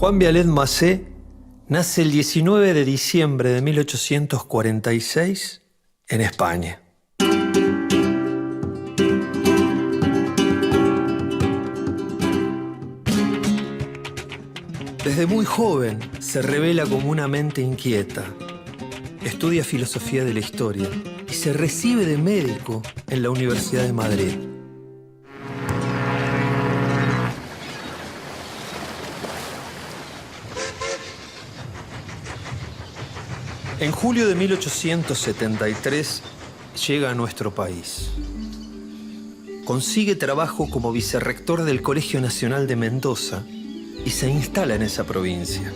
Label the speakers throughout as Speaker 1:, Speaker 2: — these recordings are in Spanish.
Speaker 1: Juan Vialet Macé nace el 19 de diciembre de 1846 en España. Desde muy joven se revela como una mente inquieta. Estudia filosofía de la historia y se recibe de médico en la Universidad de Madrid. En julio de 1873 llega a nuestro país. Consigue trabajo como vicerrector del Colegio Nacional de Mendoza y se instala en esa provincia.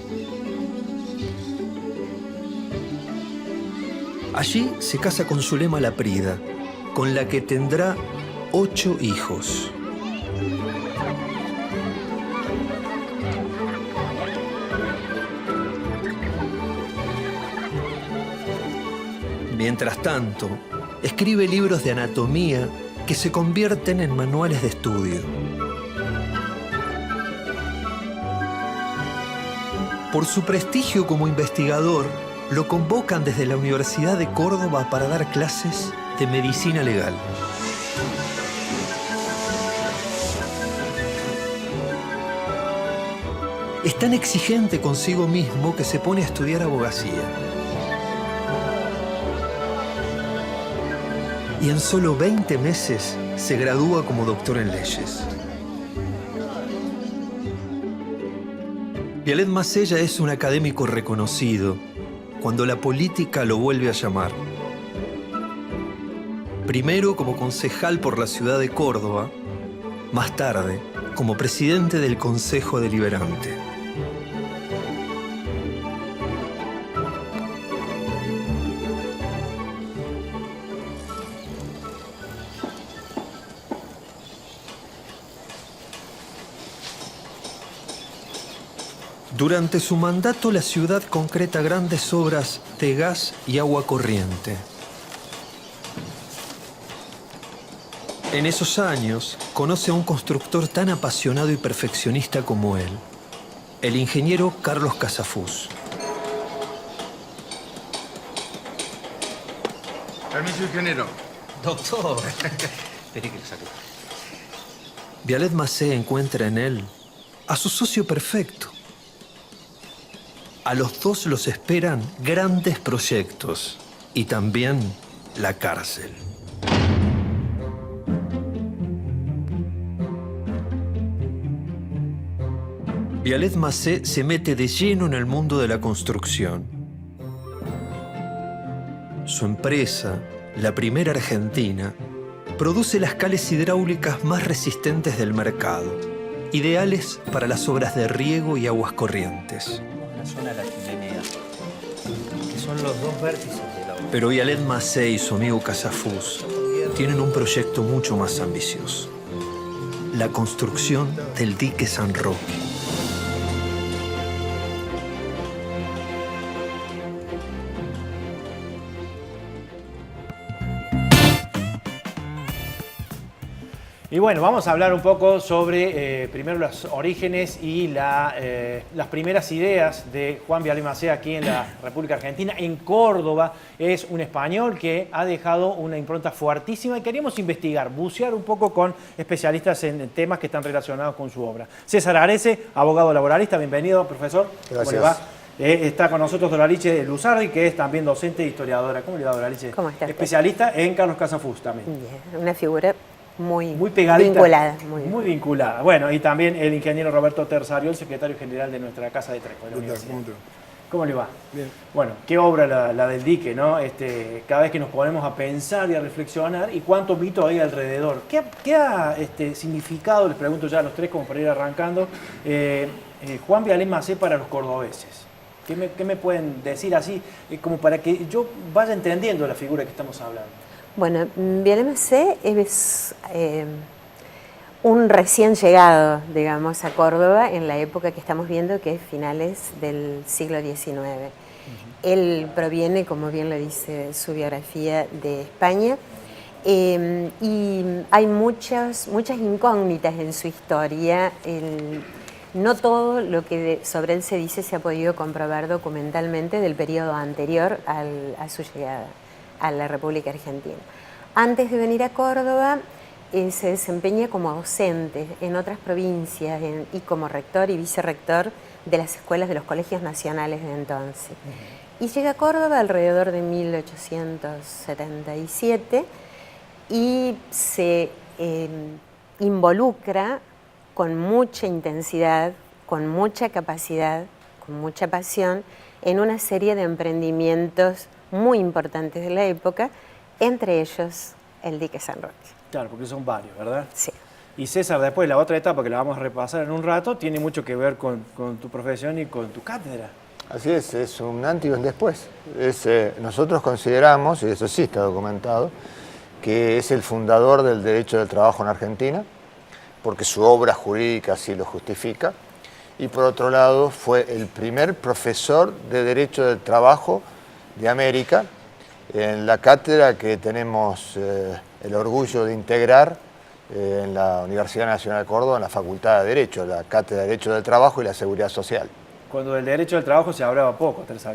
Speaker 1: Allí se casa con Zulema Laprida, con la que tendrá 8 hijos. Mientras tanto, escribe libros de anatomía que se convierten en manuales de estudio. Por su prestigio como investigador, lo convocan desde la Universidad de Córdoba para dar clases de medicina legal. Es tan exigente consigo mismo que se pone a estudiar abogacía. Y en solo 20 meses se gradúa como doctor en leyes. Vialet Macé ya es un académico reconocido cuando la política lo vuelve a llamar. Primero como concejal por la ciudad de Córdoba, más tarde como presidente del Consejo Deliberante. Durante su mandato, la ciudad concreta grandes obras de gas y agua corriente. En esos años, conoce a un constructor tan apasionado y perfeccionista como él, el ingeniero Carlos Casafús.
Speaker 2: Permiso, ingeniero.
Speaker 3: Doctor. Esperé que lo saque.
Speaker 1: Vialet Macé encuentra en él a su socio perfecto. A los dos los esperan grandes proyectos y también la cárcel. Vialet Macé se mete de lleno en el mundo de la construcción. Su empresa, la primera argentina, produce las cales hidráulicas más resistentes del mercado, ideales para las obras de riego y aguas corrientes.
Speaker 3: Zona de la chimenea, que son los dos vértices de la obra.
Speaker 1: Pero Vialet Macé y su amigo Casafús tienen un proyecto mucho más ambicioso: la construcción del dique San Roque.
Speaker 4: Y bueno, vamos a hablar un poco sobre primero los orígenes y las primeras ideas de Juan Vialet Macé aquí en la República Argentina, en Córdoba. Es un español que ha dejado una impronta fuertísima y queríamos investigar, bucear un poco con especialistas en temas que están relacionados con su obra. César Arese, abogado laboralista, bienvenido, profesor.
Speaker 5: Gracias.
Speaker 4: ¿Cómo le va? Está con nosotros Doralice Luzardi, que es también docente e historiadora. ¿Cómo le va, Doralice?
Speaker 6: ¿Cómo está?
Speaker 4: Especialista en Carlos Casafús también.
Speaker 6: Bien, una figura muy
Speaker 4: pegadita,
Speaker 6: vinculada.
Speaker 4: Muy vinculada. Bueno, y también el ingeniero Roberto Terzario, el secretario general de nuestra Casa de Trejo. ¿Cómo le va?
Speaker 5: Bien.
Speaker 4: Bueno, qué obra la del dique, ¿no? Cada vez que nos ponemos a pensar y a reflexionar, y cuánto mito hay alrededor. ¿Qué ha significado, les pregunto ya a los tres, como para ir arrancando, Juan Vialet Macé para los cordobeses? ¿Qué me pueden decir así, como para que yo vaya entendiendo la figura que estamos hablando?
Speaker 6: Bueno, Vialet Macé es un recién llegado, digamos, a Córdoba en la época que estamos viendo, que es finales del siglo XIX. Él proviene, como bien lo dice su biografía, de España, y hay muchas incógnitas en su historia. No todo lo que sobre él se dice se ha podido comprobar documentalmente del periodo anterior a su llegada a la República Argentina. Antes de venir a Córdoba, se desempeña como docente en otras provincias y como rector y vicerrector de las escuelas de los colegios nacionales de entonces. Y llega a Córdoba alrededor de 1877 y se involucra con mucha intensidad, con mucha capacidad, con mucha pasión, en una serie de emprendimientos muy importantes de la época, entre ellos el dique San Roque.
Speaker 4: Claro, porque son varios, ¿verdad?
Speaker 6: Sí.
Speaker 4: Y César, después la otra etapa que la vamos a repasar en un rato, tiene mucho que ver con tu profesión y con tu cátedra.
Speaker 2: Así es un antes y un después. Nosotros consideramos, y eso sí está documentado, que es el fundador del derecho del trabajo en Argentina, porque su obra jurídica así lo justifica, y por otro lado fue el primer profesor de Derecho del Trabajo de América, en la cátedra que tenemos el orgullo de integrar en la Universidad Nacional de Córdoba, en la Facultad de Derecho, la Cátedra de Derecho del Trabajo y la Seguridad Social.
Speaker 4: Cuando del derecho del trabajo se hablaba poco, Teresa.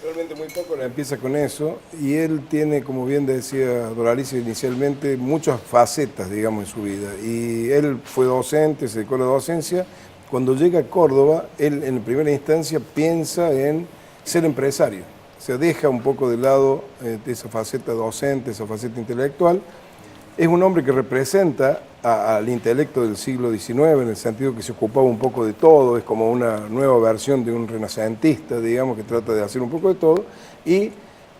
Speaker 5: Realmente muy poco, le empieza con eso, y él tiene, como bien decía Doralicia inicialmente, muchas facetas, digamos, en su vida. Y él fue docente, se dedicó a la docencia. Cuando llega a Córdoba, él en primera instancia piensa en ser empresario. Se deja un poco de lado de esa faceta docente, esa faceta intelectual. Es un hombre que representa al intelecto del siglo XIX, en el sentido que se ocupaba un poco de todo, es como una nueva versión de un renacentista, digamos, que trata de hacer un poco de todo, y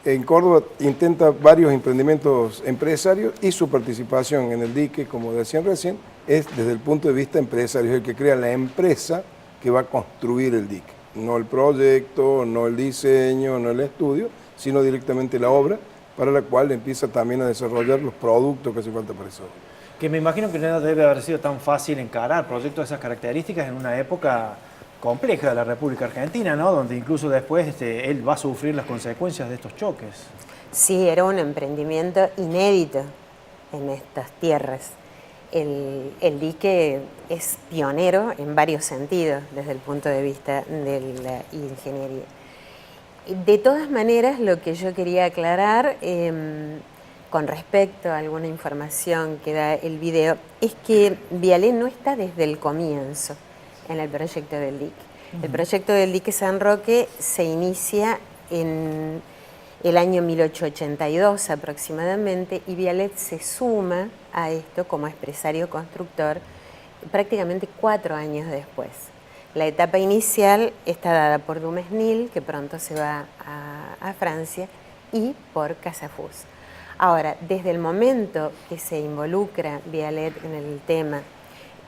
Speaker 5: en Córdoba intenta varios emprendimientos empresarios, y su participación en el dique, como decían recién, es desde el punto de vista empresario, es el que crea la empresa que va a construir el dique, no el proyecto, no el diseño, no el estudio, sino directamente la obra, para la cual empieza también a desarrollar los productos que hace falta para eso.
Speaker 4: Que me imagino que no debe haber sido tan fácil encarar proyectos de esas características en una época compleja de la República Argentina, ¿no? Donde incluso después él va a sufrir las consecuencias de estos choques.
Speaker 6: Sí, era un emprendimiento inédito en estas tierras. El dique es pionero en varios sentidos desde el punto de vista de la ingeniería. De todas maneras, lo que yo quería aclarar con respecto a alguna información que da el video es que Viallet no está desde el comienzo en el proyecto del dique. El proyecto del dique San Roque se inicia en el año 1882 aproximadamente, y Viallet se suma a esto como empresario constructor prácticamente 4 años después. La etapa inicial está dada por Dumesnil, que pronto se va a Francia, y por Casafus. Ahora, desde el momento que se involucra Viallet en el tema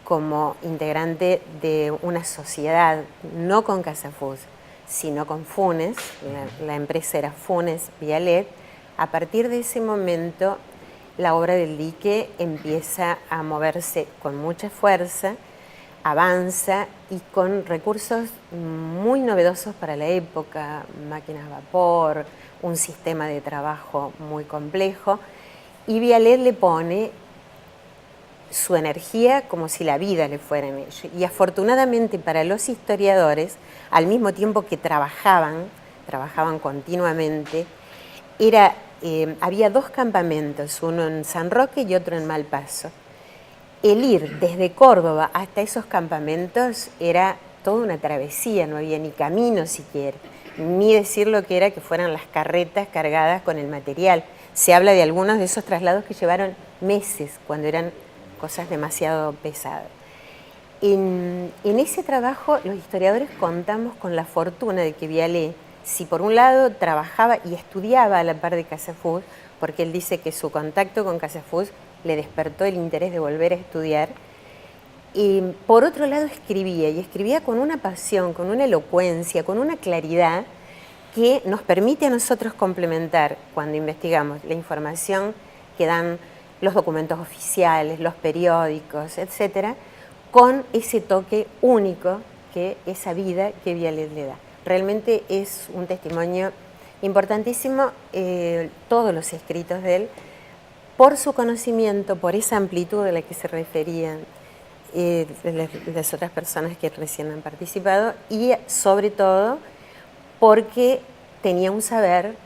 Speaker 6: como integrante de una sociedad, no con Casafus, sino con Funes, la empresa era Funes Viallet, a partir de ese momento la obra del dique empieza a moverse con mucha fuerza, avanza y con recursos muy novedosos para la época, máquinas a vapor, un sistema de trabajo muy complejo, y Viallet le pone su energía como si la vida le fuera en ello. Y afortunadamente para los historiadores, al mismo tiempo que trabajaban continuamente, había 2 campamentos, uno en San Roque y otro en Malpaso. El ir desde Córdoba hasta esos campamentos era toda una travesía, no había ni camino siquiera, ni decir lo que era que fueran las carretas cargadas con el material. Se habla de algunos de esos traslados que llevaron meses, cuando eran cosas demasiado pesadas. En ese trabajo los historiadores contamos con la fortuna de que Viallet, si por un lado trabajaba y estudiaba a la par de Casafus, porque él dice que su contacto con Casafus le despertó el interés de volver a estudiar, y por otro lado escribía, y escribía con una pasión, con una elocuencia, con una claridad que nos permite a nosotros complementar, cuando investigamos, la información que dan los documentos oficiales, los periódicos, etcétera, con ese toque único que esa vida que Viallet le da. Realmente es un testimonio importantísimo, todos los escritos de él, por su conocimiento, por esa amplitud a la que se referían las otras personas que recién han participado, y sobre todo porque tenía un saber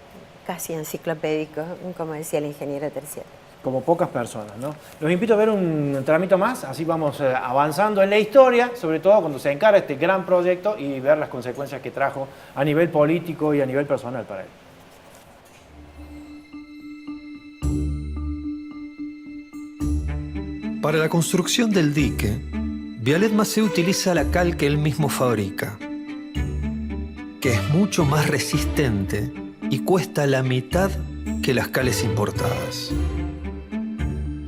Speaker 6: casi enciclopédico, como decía el ingeniero Terciato.
Speaker 4: Como pocas personas, ¿no? Los invito a ver un tramito más, así vamos avanzando en la historia, sobre todo cuando se encara este gran proyecto y ver las consecuencias que trajo a nivel político y a nivel personal para él.
Speaker 1: Para la construcción del dique, Vialet Macé utiliza la cal que él mismo fabrica, que es mucho más resistente y cuesta la mitad que las cales importadas.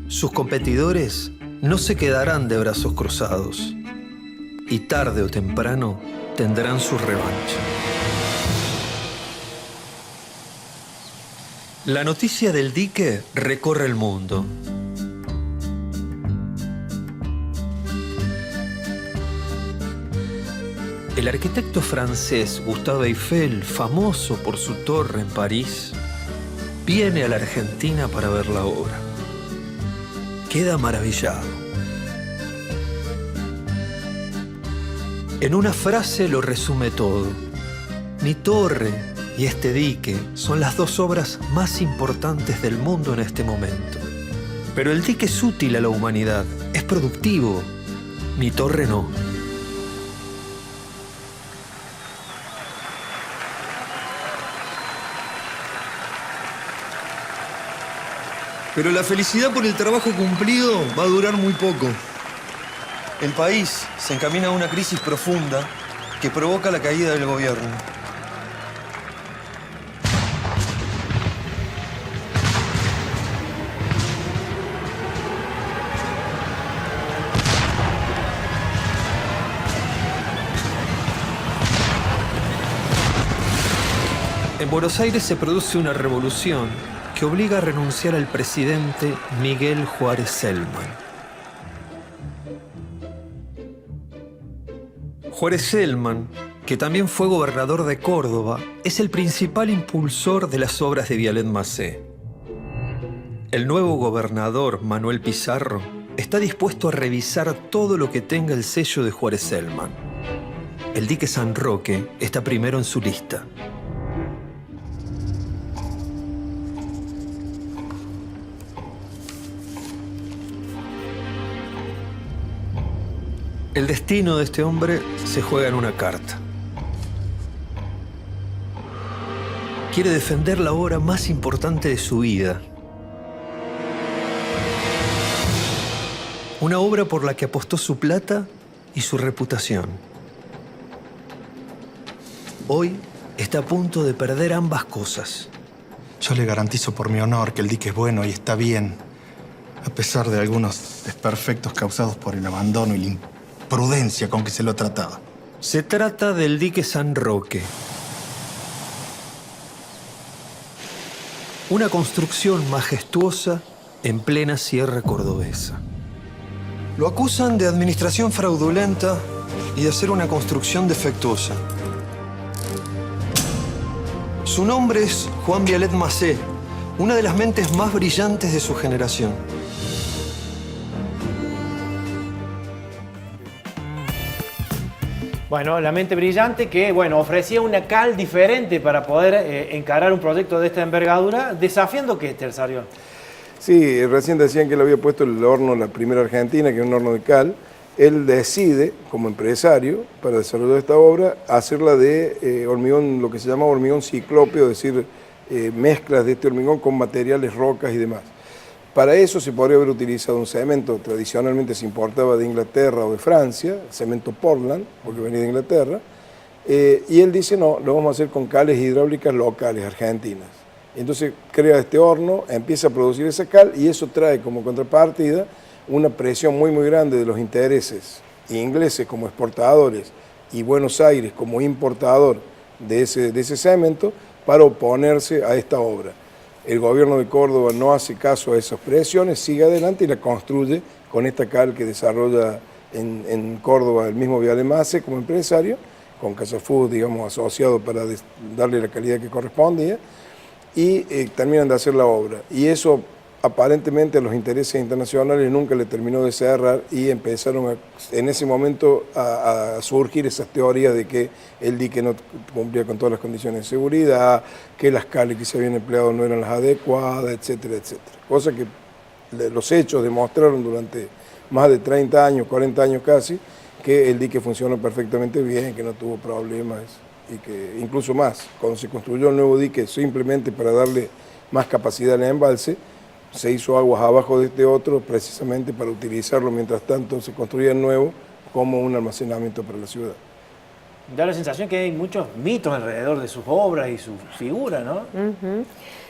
Speaker 1: Sus competidores no se quedarán de brazos cruzados y tarde o temprano tendrán su revancha. La noticia del dique recorre el mundo. El arquitecto francés Gustave Eiffel, famoso por su torre en París, viene a la Argentina para ver la obra. Queda maravillado. En una frase lo resume todo. Mi torre y este dique son las dos obras más importantes del mundo en este momento. Pero el dique es útil a la humanidad, es productivo. Mi torre no.
Speaker 7: Pero la felicidad por el trabajo cumplido va a durar muy poco. El país se encamina a una crisis profunda que provoca la caída del gobierno.
Speaker 1: En Buenos Aires se produce una revolución que obliga a renunciar al presidente Miguel Juárez Celman. Juárez Celman, que también fue gobernador de Córdoba, es el principal impulsor de las obras de Vialet Macé. El nuevo gobernador, Manuel Pizarro, está dispuesto a revisar todo lo que tenga el sello de Juárez Celman. El dique San Roque está primero en su lista. El destino de este hombre se juega en una carta. Quiere defender la obra más importante de su vida. Una obra por la que apostó su plata y su reputación. Hoy está a punto de perder ambas cosas.
Speaker 8: Yo le garantizo por mi honor que el dique es bueno y está bien, a pesar de algunos desperfectos causados por el abandono y la imprudencia con que se lo ha tratado.
Speaker 1: Se trata del dique San Roque. Una construcción majestuosa en plena sierra cordobesa. Lo acusan de administración fraudulenta y de hacer una construcción defectuosa. Su nombre es Juan Vialet Macé, una de las mentes más brillantes de su generación.
Speaker 4: Bueno, la mente brillante que, ofrecía una cal diferente para poder encarar un proyecto de esta envergadura, desafiando ¿qué, Tersarión?
Speaker 5: Sí, recién decían que él había puesto el horno, la primera Argentina, que es un horno de cal. Él decide, como empresario, para desarrollar esta obra, hacerla de hormigón, lo que se llama hormigón ciclópeo, es decir, mezclas de este hormigón con materiales, rocas y demás. Para eso se podría haber utilizado un cemento, tradicionalmente se importaba de Inglaterra o de Francia, cemento Portland, porque venía de Inglaterra, y él dice, no, lo vamos a hacer con cales hidráulicas locales, argentinas. Entonces crea este horno, empieza a producir esa cal y eso trae como contrapartida una presión muy grande de los intereses ingleses como exportadores y Buenos Aires como importador de ese cemento para oponerse a esta obra. El gobierno de Córdoba no hace caso a esas presiones, sigue adelante y la construye con esta cal que desarrolla en Córdoba el mismo Vialet Macé como empresario, con Casafud, digamos, asociado para darle la calidad que correspondía, y terminan de hacer la obra. Y eso aparentemente a los intereses internacionales nunca le terminó de cerrar y empezaron en ese momento a surgir esas teorías de que el dique no cumplía con todas las condiciones de seguridad, que las cales que se habían empleado no eran las adecuadas, etcétera, etcétera. Cosa que los hechos demostraron durante más de 30 años, 40 años casi, que el dique funcionó perfectamente bien, que no tuvo problemas y que incluso más, cuando se construyó el nuevo dique simplemente para darle más capacidad al embalse, se hizo aguas abajo de este otro precisamente para utilizarlo mientras tanto se construía el nuevo como un almacenamiento para la ciudad.
Speaker 4: Da la sensación que hay muchos mitos alrededor de sus obras y su figura, ¿no?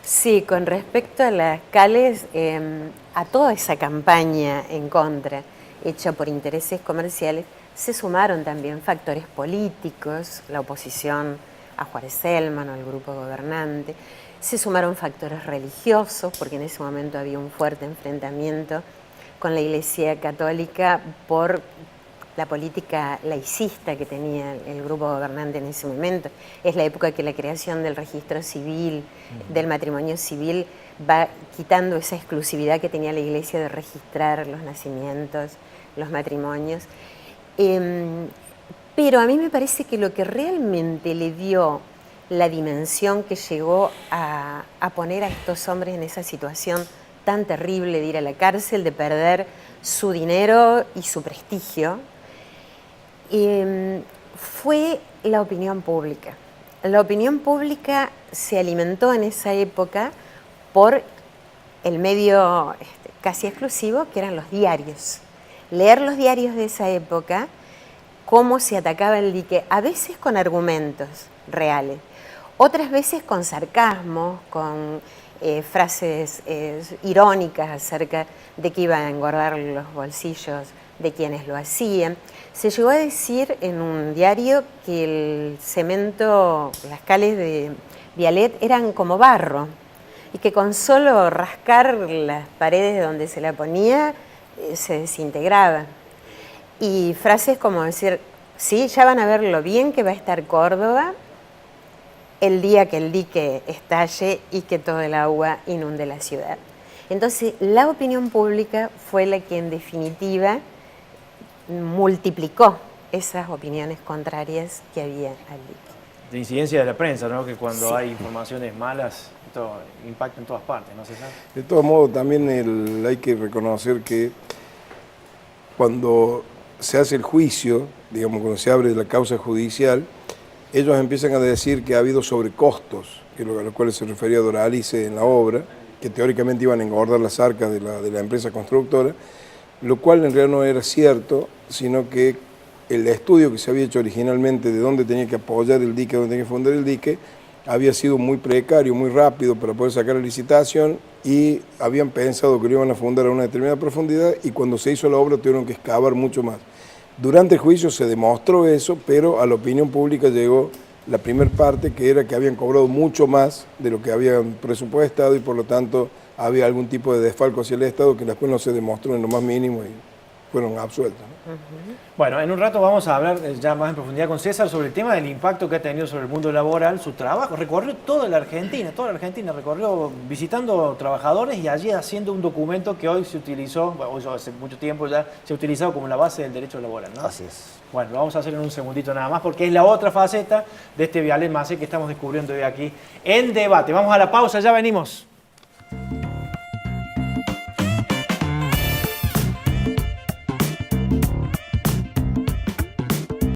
Speaker 6: Sí, con respecto a las cales, a toda esa campaña en contra, hecha por intereses comerciales, se sumaron también factores políticos, la oposición a Juárez Celman o al grupo gobernante, se sumaron factores religiosos, porque en ese momento había un fuerte enfrentamiento con la Iglesia Católica por la política laicista que tenía el grupo gobernante en ese momento. Es la época que la creación del registro civil, del matrimonio civil, va quitando esa exclusividad que tenía la Iglesia de registrar los nacimientos, los matrimonios. Pero a mí me parece que lo que realmente le dio la dimensión que llegó a poner a estos hombres en esa situación tan terrible de ir a la cárcel, de perder su dinero y su prestigio, fue la opinión pública. La opinión pública se alimentó en esa época por el medio casi exclusivo, que eran los diarios. Leer los diarios de esa época, cómo se atacaba el dique, a veces con argumentos reales, otras veces con sarcasmo, con frases irónicas acerca de que iba a engordar los bolsillos de quienes lo hacían. Se llegó a decir en un diario que el cemento, las cales de Vialet eran como barro y que con solo rascar las paredes de donde se la ponía se desintegraba. Y frases como decir, sí, ya van a ver lo bien que va a estar Córdoba el día que el dique estalle y que todo el agua inunde la ciudad. Entonces, la opinión pública fue la que en definitiva multiplicó esas opiniones contrarias que había al dique.
Speaker 4: De incidencia de la prensa, ¿no? Que cuando
Speaker 6: Sí.
Speaker 4: hay informaciones malas, esto impacta en todas partes, ¿no, César?
Speaker 5: De todos modos, también hay que reconocer que cuando se hace el juicio, digamos, cuando se abre la causa judicial, ellos empiezan a decir que ha habido sobrecostos, que a los cuales se refería Doralice en la obra, que teóricamente iban a engordar las arcas de la empresa constructora, lo cual en realidad no era cierto, sino que el estudio que se había hecho originalmente de dónde tenía que apoyar el dique, dónde tenía que fundar el dique, había sido muy precario, muy rápido para poder sacar la licitación y habían pensado que lo iban a fundar a una determinada profundidad y cuando se hizo la obra tuvieron que excavar mucho más. Durante el juicio se demostró eso, pero a la opinión pública llegó la primera parte, que era que habían cobrado mucho más de lo que habían presupuestado y por lo tanto había algún tipo de desfalco hacia el Estado que después no se demostró en lo más mínimo y fueron absueltos, ¿no?
Speaker 4: Bueno, en un rato vamos a hablar ya más en profundidad con César sobre el tema del impacto que ha tenido sobre el mundo laboral, su trabajo. Recorrió toda la Argentina, recorrió visitando trabajadores y allí haciendo un documento que hoy se utilizó, bueno, hoy hace mucho tiempo ya se ha utilizado como la base del derecho laboral, ¿no?
Speaker 2: Así es.
Speaker 4: Bueno, lo vamos a hacer en un segundito nada más porque es la otra faceta de este Vialet Macé que estamos descubriendo hoy aquí en debate. Vamos a la pausa, ya venimos.